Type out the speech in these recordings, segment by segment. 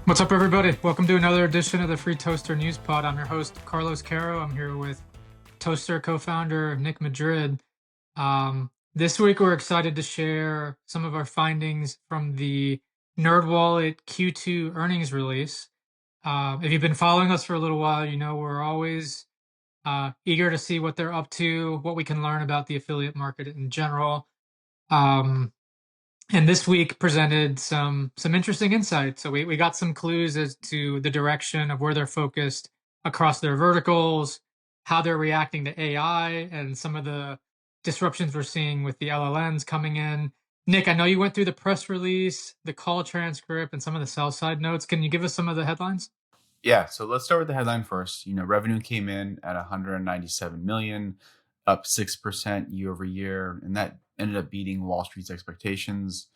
What's up, everybody? Welcome to another edition of the Free Toaster News Pod. I'm your host, Carlos Caro. I'm here with Toaster co-founder Nick Madrid. This week, we're excited to share some of our findings from the NerdWallet Q2 earnings release. If you've been following us for a little while, you know we're always eager to see what they're up to, what we can learn about the affiliate market in general. And this week presented some interesting insights. So we got some clues as to the direction of where they're focused across their verticals, how they're reacting to AI, and some of the disruptions we're seeing with the LLMs coming in. Nick, I know you went through the press release, the call transcript, and some of the sell side notes. Can you give us some of the headlines? Yeah, so let's start with the headline first. Revenue came in at 197 million, up 6% year over year, and that ended up beating Wall Street's expectations.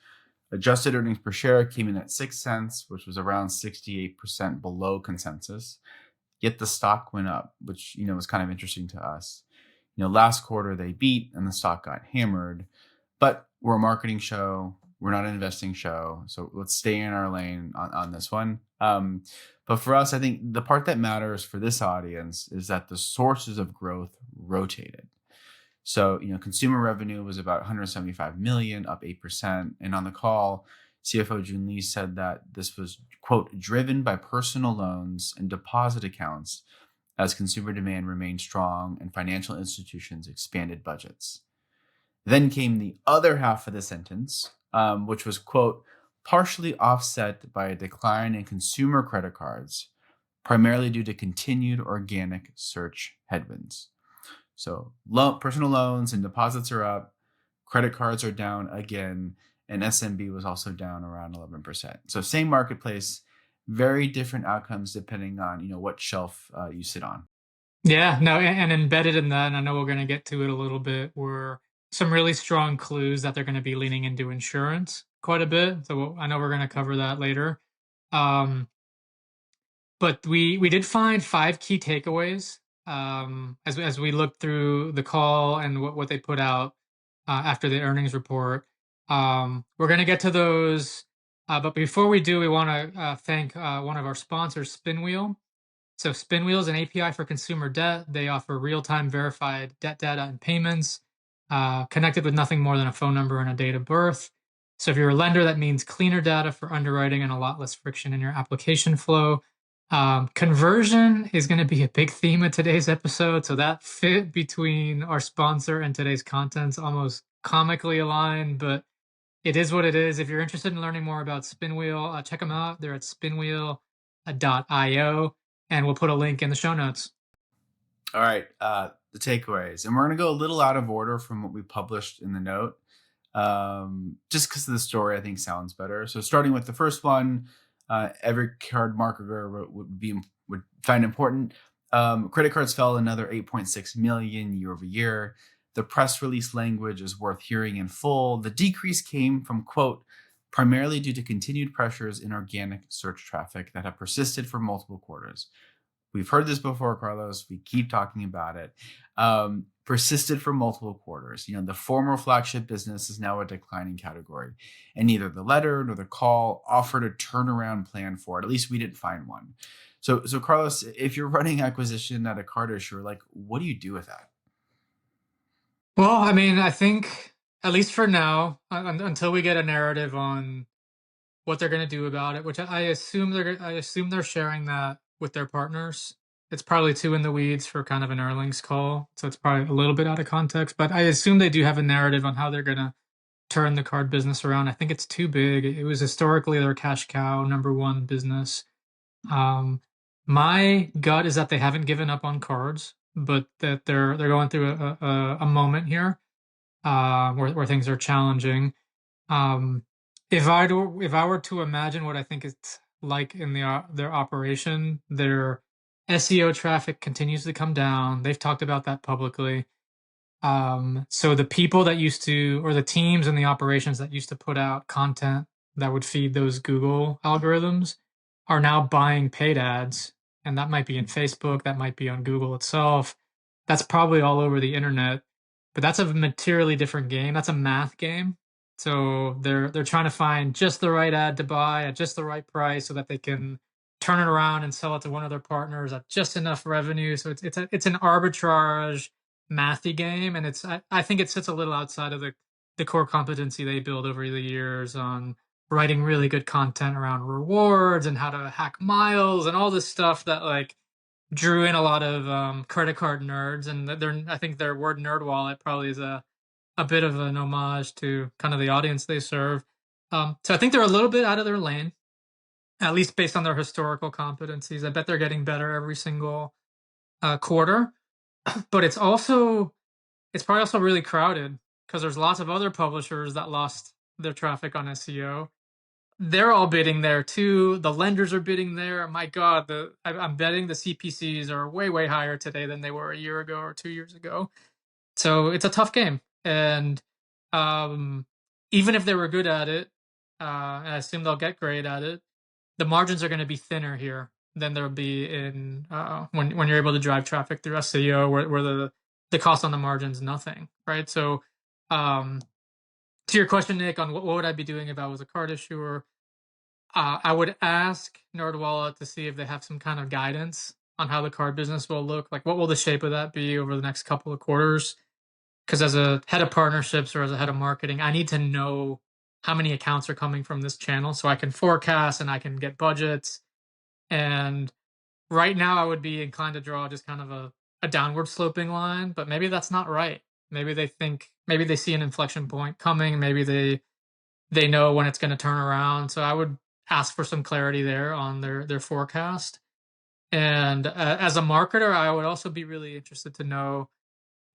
Adjusted earnings per share came in at 6 cents, which was around 68% below consensus. Yet the stock went up, which was kind of interesting to us. Last quarter they beat and the stock got hammered, but we're a marketing show. We're not an investing show. So let's stay in our lane on this one. But for us, I think the part that matters for this audience is that the sources of growth rotated. So, consumer revenue was about 175 million, up 8%. And on the call, CFO Jun Lee said that this was, quote, driven by personal loans and deposit accounts as consumer demand remained strong and financial institutions expanded budgets. Then came the other half of the sentence, which was, quote, partially offset by a decline in consumer credit cards, primarily due to continued organic search headwinds. So personal loans and deposits are up, credit cards are down again, and SMB was also down around 11%. So same marketplace, very different outcomes depending on what shelf you sit on. Yeah, no, and embedded in that, and I know we're going to get to it a little bit, were some really strong clues that they're going to be leaning into insurance quite a bit. So I know we're going to cover that later. But we did find 5 key takeaways as we looked through the call and what they put out after the earnings report. We're going to get to those, but before we do, we want to thank one of our sponsors, Spinwheel. So Spinwheel is an API for consumer debt. They offer real-time verified debt data and payments, connected with nothing more than a phone number and a date of birth. So if you're a lender, that means cleaner data for underwriting and a lot less friction in your application flow. Conversion is going to be a big theme of today's episode. So that fit between our sponsor and today's content's almost comically aligned, but it is what it is. If you're interested in learning more about Spinwheel, check them out. They're at spinwheel.io, and we'll put a link in the show notes. All right, the takeaways. And we're going to go a little out of order from what we published in the note, just because the story, I think, sounds better. So starting with the first one, every card marketer would find important. Credit cards fell another 8.6 million year over year. The press release language is worth hearing in full. The decrease came from, quote, primarily due to continued pressures in organic search traffic that have persisted for multiple quarters. We've heard this before, Carlos. We keep talking about it. Persisted for multiple quarters. The former flagship business is now a declining category, and neither the letter nor the call offered a turnaround plan for it. At least we didn't find one. So Carlos, if you're running acquisition at a card issuer, what do you do with that? Well, I mean, I think at least for now, until we get a narrative on what they're going to do about it, which I assume they're sharing that with their partners. It's probably too in the weeds for kind of an earnings call, so it's probably a little bit out of context. But I assume they do have a narrative on how they're going to turn the card business around. I think it's too big. It was historically their cash cow, number one business. My gut is that they haven't given up on cards, but that they're going through a moment here where things are challenging. If I were to imagine what I think it's like in their operation, their SEO traffic continues to come down. They've talked about that publicly. So the people that used to, or the teams and the operations that used to put out content that would feed those Google algorithms are now buying paid ads. And that might be in Facebook, that might be on Google itself. That's probably all over the internet, but that's a materially different game. That's a math game. So they're trying to find just the right ad to buy at just the right price so that they can turn it around and sell it to one of their partners at just enough revenue. So it's an arbitrage mathy game, and I think it sits a little outside of the core competency they build over the years on writing really good content around rewards and how to hack miles and all this stuff that like drew in a lot of credit card nerds. And I think their word nerd wallet probably is a bit of an homage to kind of the audience they serve. So I think they're a little bit out of their lane, at least based on their historical competencies. I bet they're getting better every single quarter, but it's probably also really crowded because there's lots of other publishers that lost their traffic on SEO. They're all bidding there too. The lenders are bidding there. My God, I'm betting the CPCs are way, way higher today than they were a year ago or 2 years ago. So it's a tough game. And um, even if they were good at it, and I assume they'll get great at it, the margins are going to be thinner here than there'll be in when you're able to drive traffic through SEO, where the cost on the margin is nothing, right? So um, to your question, Nick, on what would I be doing if I was a card issuer, I would ask NerdWallet to see if they have some kind of guidance on how the card business will look. Like, what will the shape of that be over the next couple of quarters? Because as a head of partnerships or as a head of marketing, I need to know how many accounts are coming from this channel so I can forecast and I can get budgets. And right now, I would be inclined to draw just kind of a downward sloping line, but maybe that's not right. Maybe they see an inflection point coming. Maybe they know when it's going to turn around. So I would ask for some clarity there on their forecast. And as a marketer, I would also be really interested to know,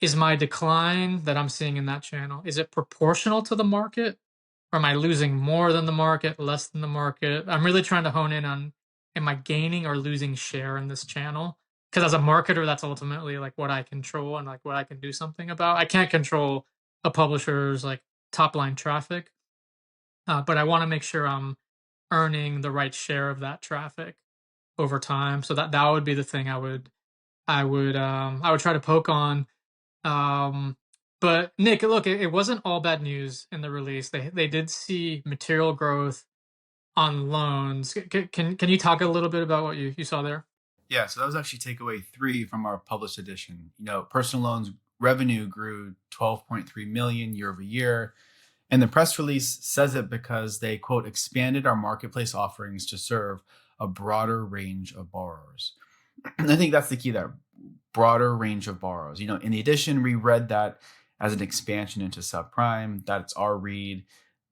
is my decline that I'm seeing in that channel, is it proportional to the market? Or am I losing more than the market, less than the market? I'm really trying to hone in on, am I gaining or losing share in this channel? Because as a marketer, that's ultimately like what I control and like what I can do something about. I can't control a publisher's like top line traffic, but I want to make sure I'm earning the right share of that traffic over time. So that would be the thing I would try to poke on. But Nick, look, it wasn't all bad news in the release. They did see material growth on loans. Can you talk a little bit about what you saw there? Yeah, so that was actually takeaway 3 from our published edition. Personal loans revenue grew 12.3 million year over year. And the press release says it because they, quote, expanded our marketplace offerings to serve a broader range of borrowers. And I think that's the key there, broader range of borrowers. In the edition, we read that as an expansion into subprime. That's our read.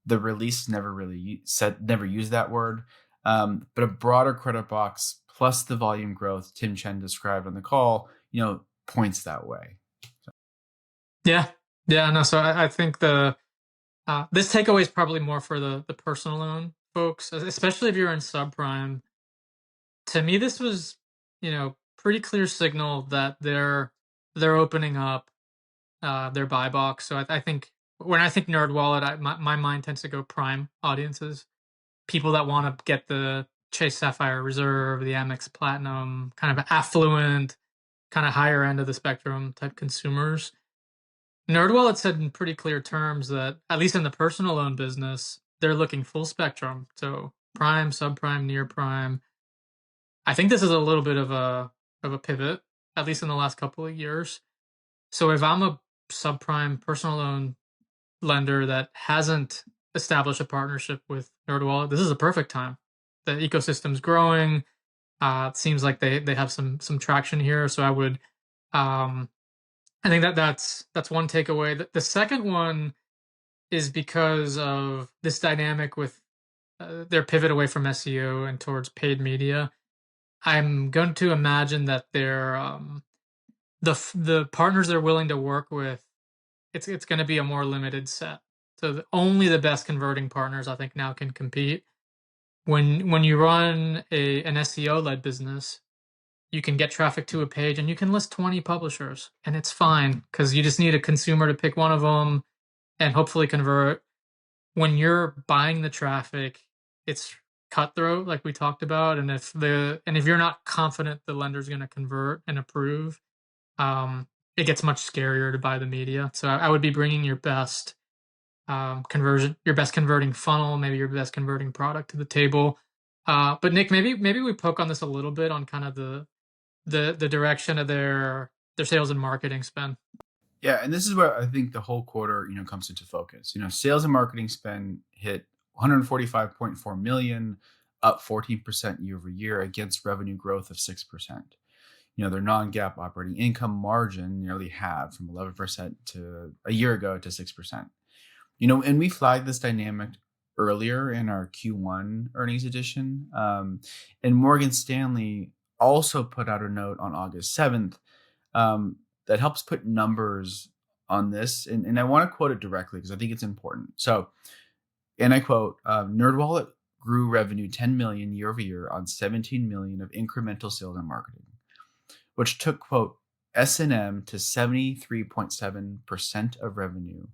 The release never used that word. But a broader credit box plus the volume growth Tim Chen described on the call, points that way. Yeah, yeah, no. So I think this takeaway is probably more for the personal loan folks, especially if you're in subprime. To me, this was pretty clear signal that they're opening up their buy box. So I think when I think NerdWallet, my mind tends to go prime audiences, people that want to get the Chase Sapphire Reserve, the Amex Platinum, kind of affluent, kind of higher end of the spectrum type consumers. NerdWallet said in pretty clear terms that, at least in the personal loan business, they're looking full spectrum. So prime, subprime, near prime. I think this is a little bit of a pivot, at least in the last couple of years. So if I'm a subprime personal loan lender that hasn't established a partnership with NerdWallet, this is a perfect time. The ecosystem's growing. It seems like they have some traction here. So I think that's one takeaway. The second one is because of this dynamic with their pivot away from SEO and towards paid media. I'm going to imagine that the partners they're willing to work with, it's going to be a more limited set. So only the best converting partners, I think, now can compete. When you run an SEO led business, you can get traffic to a page and you can list 20 publishers, and it's fine because you just need a consumer to pick one of them and hopefully convert. When you're buying the traffic, it's cutthroat, like we talked about, and if you're not confident the lender's going to convert and approve, it gets much scarier to buy the media. So I would be bringing your best conversion, your best converting funnel, maybe your best converting product to the table. But Nick, maybe we poke on this a little bit on kind of the direction of their sales and marketing spend. Yeah, and this is where I think the whole quarter, comes into focus. Sales and marketing spend hit 145.4 million, up 14% year over year against revenue growth of 6%. Their non-GAAP operating income margin nearly halved from 11% to a year ago to 6%. And we flagged this dynamic earlier in our Q1 earnings edition. And Morgan Stanley also put out a note on August 7th that helps put numbers on this. And I want to quote it directly because I think it's important. So, and I quote, NerdWallet grew revenue 10 million year over year on 17 million of incremental sales and marketing, which took, quote, S&M to 73.7% of revenue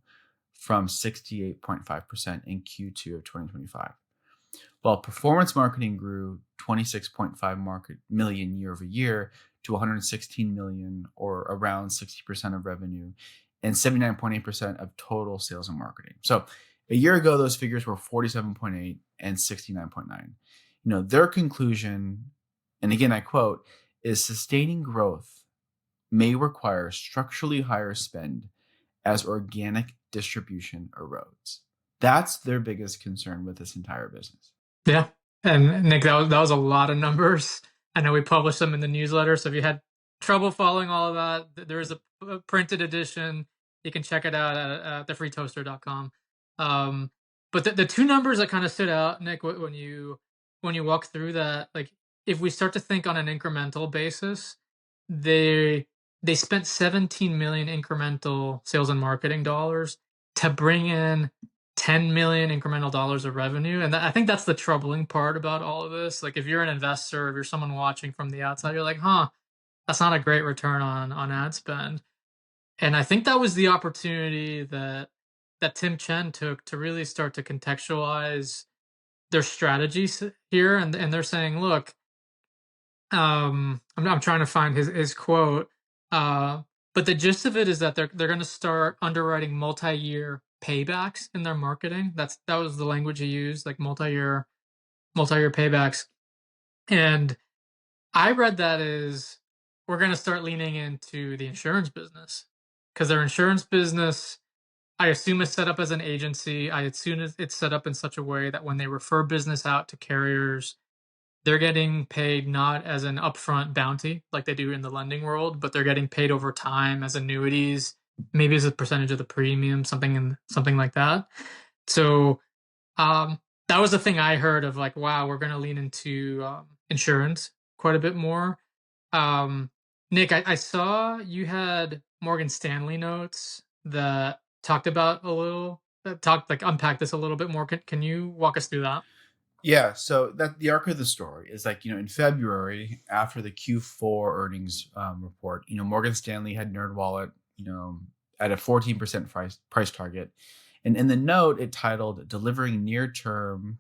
from 68.5% in Q2 of 2025. While performance marketing grew 26.5 million year over year to 116 million, or around 60% of revenue, and 79.8% of total sales and marketing. So a year ago, those figures were 47.8 and 69.9. Their conclusion, and again, I quote, is sustaining growth may require structurally higher spend as organic distribution erodes. That's their biggest concern with this entire business. Yeah. And Nick, that was a lot of numbers. I know we published them in the newsletter. So if you had trouble following all of that, there is a printed edition. You can check it out at thefreetoaster.com. But the two numbers that kind of stood out, Nick, when you walk through that, like if we start to think on an incremental basis, they spent 17 million incremental sales and marketing dollars to bring in 10 million incremental dollars of revenue. And I think that's the troubling part about all of this. Like if you're an investor, if you're someone watching from the outside, you're like, that's not a great return on ad spend. And I think that was the opportunity that Tim Chen took to really start to contextualize their strategies here. And they're saying, look, I'm trying to find his quote. But the gist of it is that they're going to start underwriting multi-year paybacks in their marketing. That was the language he used, like multi-year paybacks. And I read that as we're going to start leaning into the insurance business, because their insurance business, I assume, is set up as an agency. I assume it's set up in such a way that when they refer business out to carriers, they're getting paid not as an upfront bounty like they do in the lending world, but they're getting paid over time as annuities, maybe as a percentage of the premium, something like that. So that was the thing I heard of, like, wow, we're going to lean into insurance quite a bit more. Nick, I saw you had Morgan Stanley notes that talked about unpack this a little bit more. Can you walk us through that? Yeah, so that the arc of the story is like, in February after the Q4 earnings report, Morgan Stanley had NerdWallet, at a 14% price target. And in the note, it titled "Delivering Near Term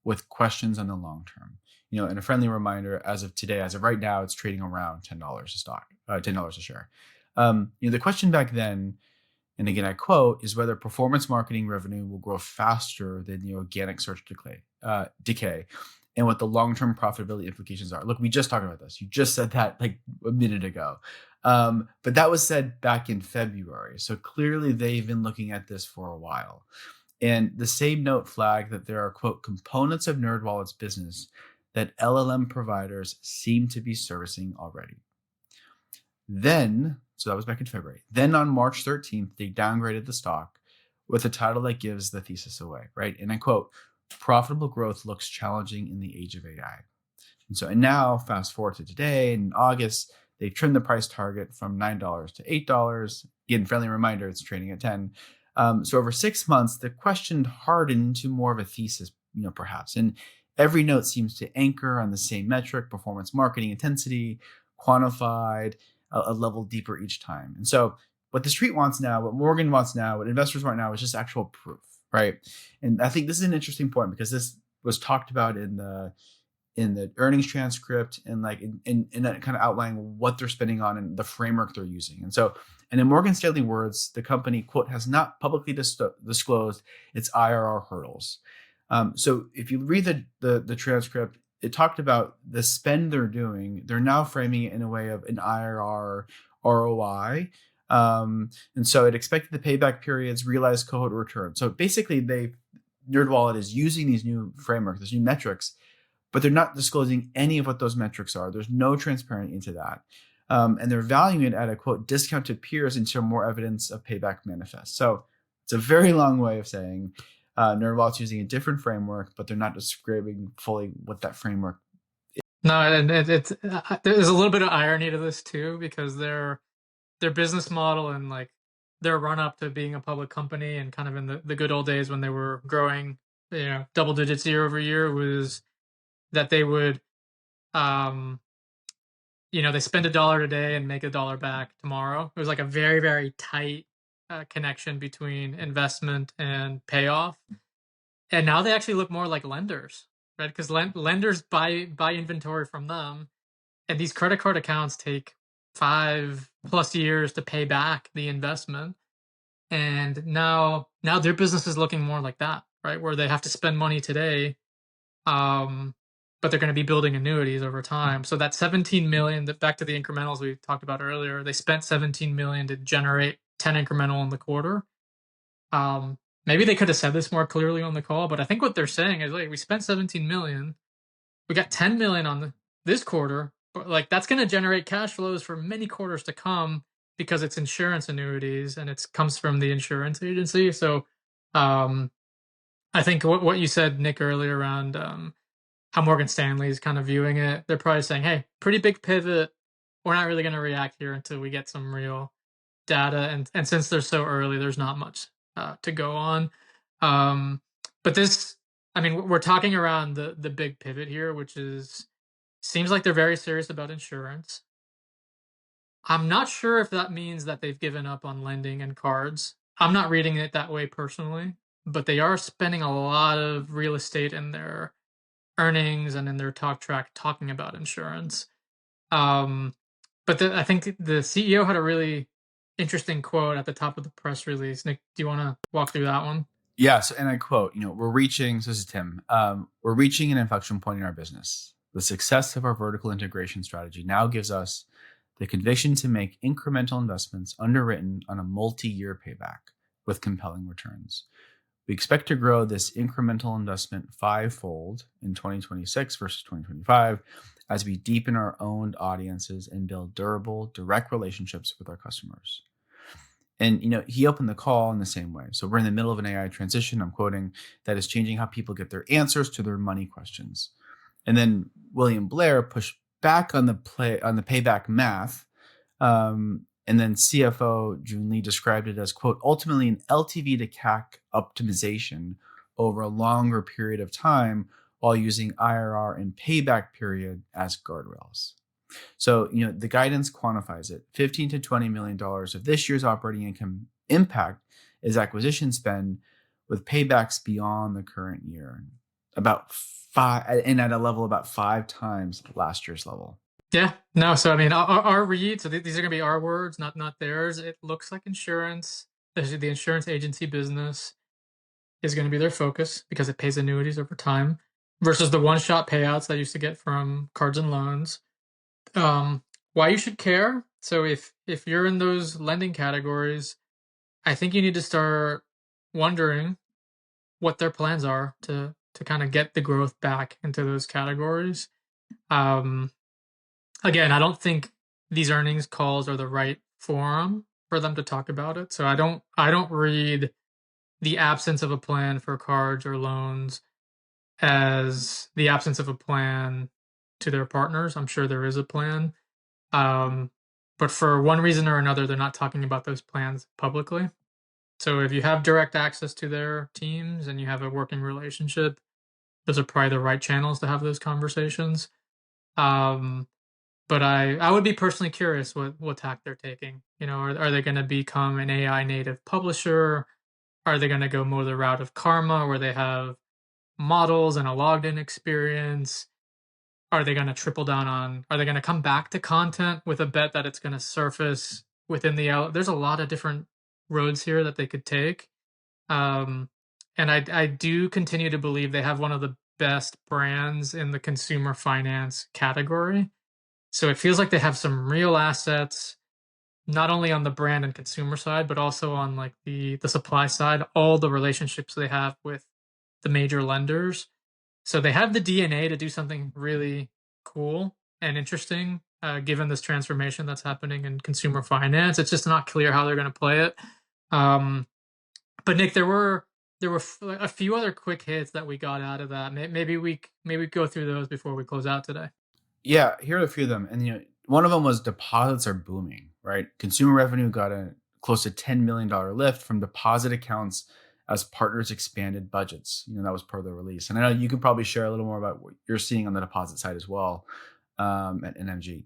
with Questions on the Long Term." And a friendly reminder, as of today, as of right now, it's trading around $10 a stock, $10 a share. The question back then, and again, I quote, is whether performance marketing revenue will grow faster than the organic search decay, and what the long-term profitability implications are. Look, we just talked about this. You just said that like a minute ago. But that was said back in February. So clearly they've been looking at this for a while. And the same note flagged that there are, quote, components of NerdWallet's business that LLM providers seem to be servicing already. Then, so that was back in February. Then on March 13th, they downgraded the stock with a title that gives the thesis away, right? And I quote, "Profitable growth looks challenging in the age of AI." And now fast forward to today, in August, they trimmed the price target from $9 to $8. Again, friendly reminder, it's trading at 10. So over 6 months, the question hardened to more of a thesis, perhaps. And every note seems to anchor on the same metric: performance marketing intensity, quantified a level deeper each time. And so what the street wants now, what Morgan wants now, what investors want now is just actual proof, right? And I think this is an interesting point because this was talked about in the in the earnings transcript, and like in that kind of outlining what they're spending on and the framework they're using. And in Morgan Stanley words, the company, quote, has not publicly disclosed its IRR hurdles. So if you read the transcript, it talked about the spend they're doing. They're now framing it in a way of an IRR, ROI. And so it expected the payback periods, realized cohort return. So basically, NerdWallet is using these new frameworks, these new metrics, but they're not disclosing any of what those metrics are. There's no transparency into that. And they're valuing it at a, quote, discount to peers until more evidence of payback manifests. So it's a very long way of saying NerdWallet's using a different framework, but they're not describing fully what that framework. No, and it's there's a little bit of irony to this too, because their business model and like their run up to being a public company and kind of in the good old days when they were growing, double digits year over year, was that they would they spend $1 today and make $1 back tomorrow. It was like a very, very tight connection between investment and payoff. And now they actually look more like lenders, right? Because lenders buy inventory from them, and these credit card accounts take 5+ years to pay back the investment. And now their business is looking more like that, right? Where they have to spend money today, but they're going to be building annuities over time. So that 17 million, back to the incrementals we talked about earlier, they spent 17 million to generate 10 incremental in the quarter. Maybe they could have said this more clearly on the call, but I think what they're saying is, like, we spent 17 million, we got 10 million on this quarter, but like that's going to generate cash flows for many quarters to come because it's insurance annuities and it comes from the insurance agency. So I think what you said, Nick, earlier around how Morgan Stanley is kind of viewing it, they're probably saying, hey, pretty big pivot. We're not really going to react here until we get some real data. And since they're so early, there's not much to go on. But this, I mean, we're talking around the big pivot here, which seems like they're very serious about insurance. I'm not sure if that means that they've given up on lending and cards. I'm not reading it that way personally, but they are spending a lot of real estate in their earnings and in their talk track talking about insurance. But I think the CEO had a really interesting quote at the top of the press release. Nick, do you want to walk through that one? Yes, and I quote, we're reaching, so this is Tim, we're reaching an inflection point in our business. The success of our vertical integration strategy now gives us the conviction to make incremental investments underwritten on a multi-year payback with compelling returns. We expect to grow this incremental investment 5-fold in 2026 versus 2025 as we deepen our owned audiences and build durable, direct relationships with our customers. And, he opened the call in the same way. So we're in the middle of an AI transition, I'm quoting, that is changing how people get their answers to their money questions. And then William Blair pushed back on the payback math. And then CFO June Lee described it as, quote, ultimately an LTV to CAC optimization over a longer period of time while using IRR and payback period as guardrails. So, the guidance quantifies it. $15 to $20 million of this year's operating income impact is acquisition spend with paybacks beyond the current year, about 5, and at a level about 5 times last year's level. Yeah, no. So I mean, our read. So these are going to be our words, not theirs. It looks like insurance, the insurance agency business, is going to be their focus because it pays annuities over time versus the one-shot payouts that I used to get from cards and loans. Why you should care? So if you're in those lending categories, I think you need to start wondering what their plans are to kind of get the growth back into those categories. Again, I don't think these earnings calls are the right forum for them to talk about it. So I don't read the absence of a plan for cards or loans as the absence of a plan to their partners. I'm sure there is a plan. But for one reason or another, they're not talking about those plans publicly. So if you have direct access to their teams and you have a working relationship, those are probably the right channels to have those conversations. But I would be personally curious what tack they're taking. Are they going to become an AI native publisher? Are they going to go more the route of Karma, where they have models and a logged in experience? Are they going to triple down on? Are they going to come back to content with a bet that it's going to surface within the L? There's a lot of different roads here that they could take. Um, and I do continue to believe they have one of the best brands in the consumer finance category. So it feels like they have some real assets, not only on the brand and consumer side, but also on like the supply side, all the relationships they have with the major lenders. So they have the DNA to do something really cool and interesting, given this transformation that's happening in consumer finance. It's just not clear how they're going to play it. Um, but Nick, there were a few other quick hits that we got out of that. Maybe we go through those before we close out today. Yeah, here are a few of them. And one of them was deposits are booming, right? Consumer revenue got a close to $10 million lift from deposit accounts as partners expanded budgets. That was part of the release. And I know you could probably share a little more about what you're seeing on the deposit side as well at NMG.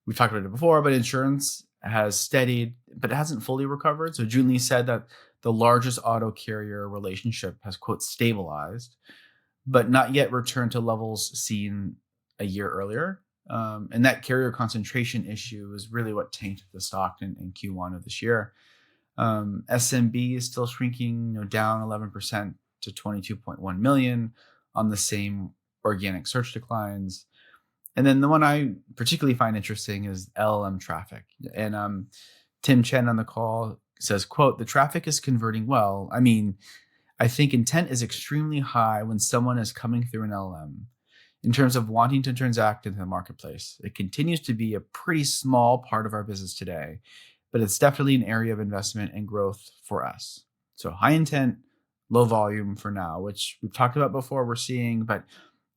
We've talked about it before, but insurance has steadied, but it hasn't fully recovered. So Junli said that the largest auto carrier relationship has, quote, stabilized, but not yet returned to levels seen a year earlier. And that carrier concentration issue is really what tainted the stock in Q1 of this year. SMB is still shrinking, down 11% to 22.1 million on the same organic search declines. And then the one I particularly find interesting is LLM traffic. And Tim Chen on the call says, quote, the traffic is converting well. I mean, I think intent is extremely high when someone is coming through an LLM. In terms of wanting to transact in the marketplace, it continues to be a pretty small part of our business today, but it's definitely an area of investment and growth for us. So high intent, low volume for now, which we've talked about before, we're seeing, but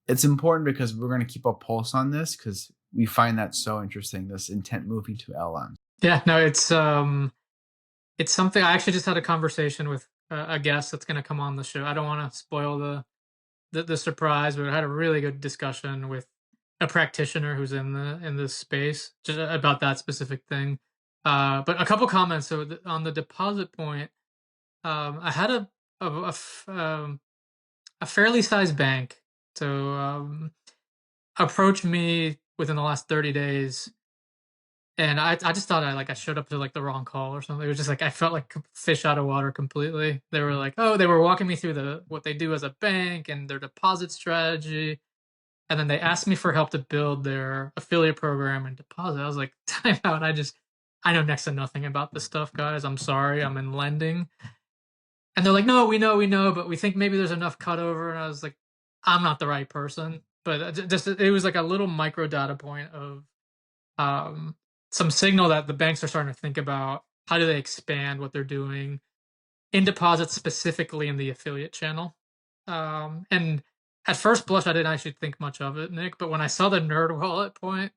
it's important because we're going to keep a pulse on this because we find that so interesting, this intent moving to LLM. Yeah, no, it's something. I actually just had a conversation with a guest that's going to come on the show. I don't want to spoil the surprise, but I had a really good discussion with a practitioner who's in this space just about that specific thing. But a couple comments. So on the deposit point, I had a fairly sized bank to approach me within the last 30 days. And I just thought I showed up to like the wrong call or something. It was just like I felt like fish out of water completely. They were like, oh, they were walking me through what they do as a bank and their deposit strategy, and then they asked me for help to build their affiliate program and deposit. I was like, time out. I know next to nothing about this stuff, guys. I'm sorry. I'm in lending, and they're like, no, we know, but we think maybe there's enough cutover. And I was like, I'm not the right person. But just it was like a little micro data point of some signal that the banks are starting to think about how do they expand what they're doing in deposits, specifically in the affiliate channel. And at first blush, I didn't actually think much of it, Nick. But when I saw the NerdWallet point,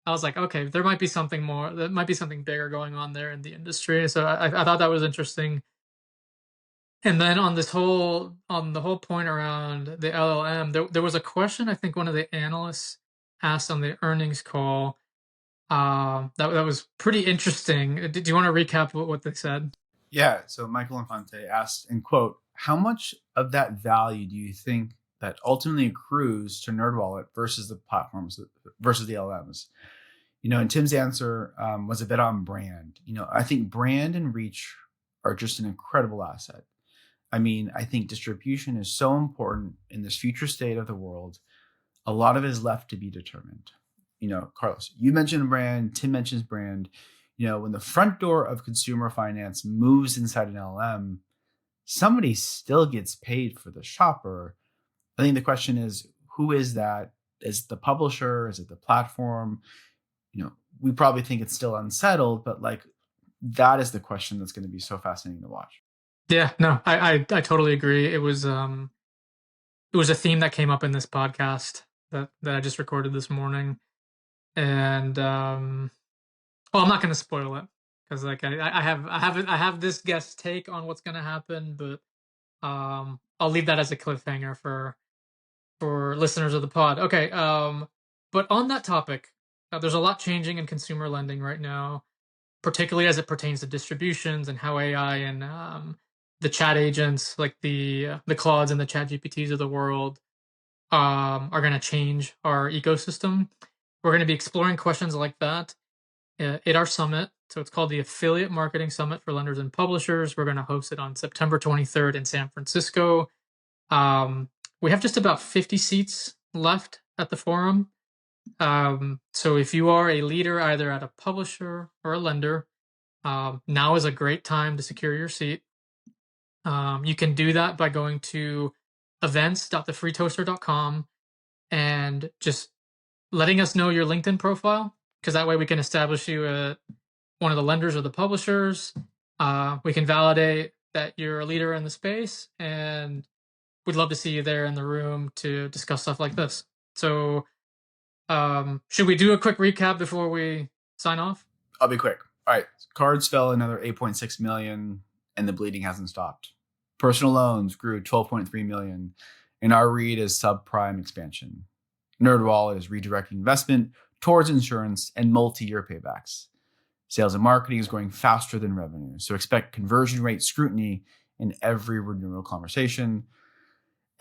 I was like, okay, there might be something more. There might be something bigger going on there in the industry. So I thought that was interesting. And then on the whole point around the LLM, there was a question I think one of the analysts asked on the earnings call. That was pretty interesting. Did you want to recap what they said? Yeah. So Michael Infante asked, and quote, how much of that value do you think that ultimately accrues to NerdWallet versus the platforms versus the LMs? And Tim's answer was a bit on brand. I think brand and reach are just an incredible asset. I mean, I think distribution is so important in this future state of the world. A lot of it is left to be determined. Carlos, you mentioned brand, Tim mentions brand. When the front door of consumer finance moves inside an LM, somebody still gets paid for the shopper. I think the question is, who is that? Is it the publisher? Is it the platform? We probably think it's still unsettled, but that is the question that's going to be so fascinating to watch. Yeah, no, I totally agree. It was a theme that came up in this podcast that I just recorded this morning. And well, I'm not going to spoil it because I have this guest take on what's going to happen, but I'll leave that as a cliffhanger for listeners of the pod. Okay, but on that topic, there's a lot changing in consumer lending right now, particularly as it pertains to distributions and how AI and the chat agents like the Claudes and the Chat GPTs of the world are going to change our ecosystem. We're going to be exploring questions like that at our summit. So it's called the Affiliate Marketing Summit for Lenders and Publishers. We're going to host it on September 23rd in San Francisco. We have just about 50 seats left at the forum. So if you are a leader either at a publisher or a lender, now is a great time to secure your seat. You can do that by going to events.thefreetoaster.com and just letting us know your LinkedIn profile, because that way we can establish you at one of the lenders or the publishers. We can validate that you're a leader in the space, and we'd love to see you there in the room to discuss stuff like this. So should we do a quick recap before we sign off? I'll be quick. All right. Cards fell another 8.6 million, and the bleeding hasn't stopped. Personal loans grew 12.3 million, and our read is subprime expansion. NerdWallet is redirecting investment towards insurance and multi-year paybacks. Sales and marketing is growing faster than revenue, so expect conversion rate scrutiny in every renewal conversation.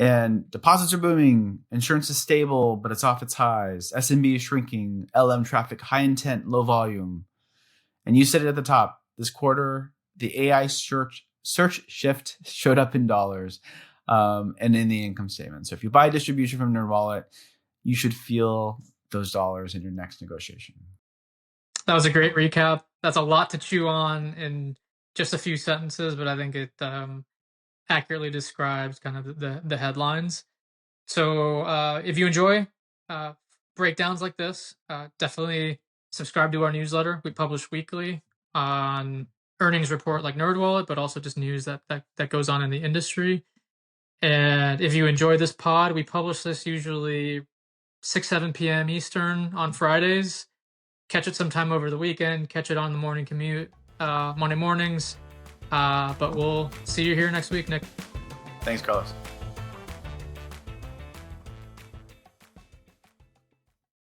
And deposits are booming. Insurance is stable, but it's off its highs. SMB is shrinking. LM traffic, high intent, low volume. And you said it at the top. This quarter, the AI search shift showed up in dollars and in the income statement. So if you buy distribution from NerdWallet, you should feel those dollars in your next negotiation. That was a great recap. That's a lot to chew on in just a few sentences, but I think it accurately describes kind of the headlines. So if you enjoy breakdowns like this, definitely subscribe to our newsletter. We publish weekly on earnings report like NerdWallet, but also just news that goes on in the industry. And if you enjoy this pod, we publish this usually 6-7 p.m. Eastern on Fridays. Catch it sometime over the weekend. Catch it on the morning commute, Monday mornings. But we'll see you here next week, Nick. Thanks, Carlos.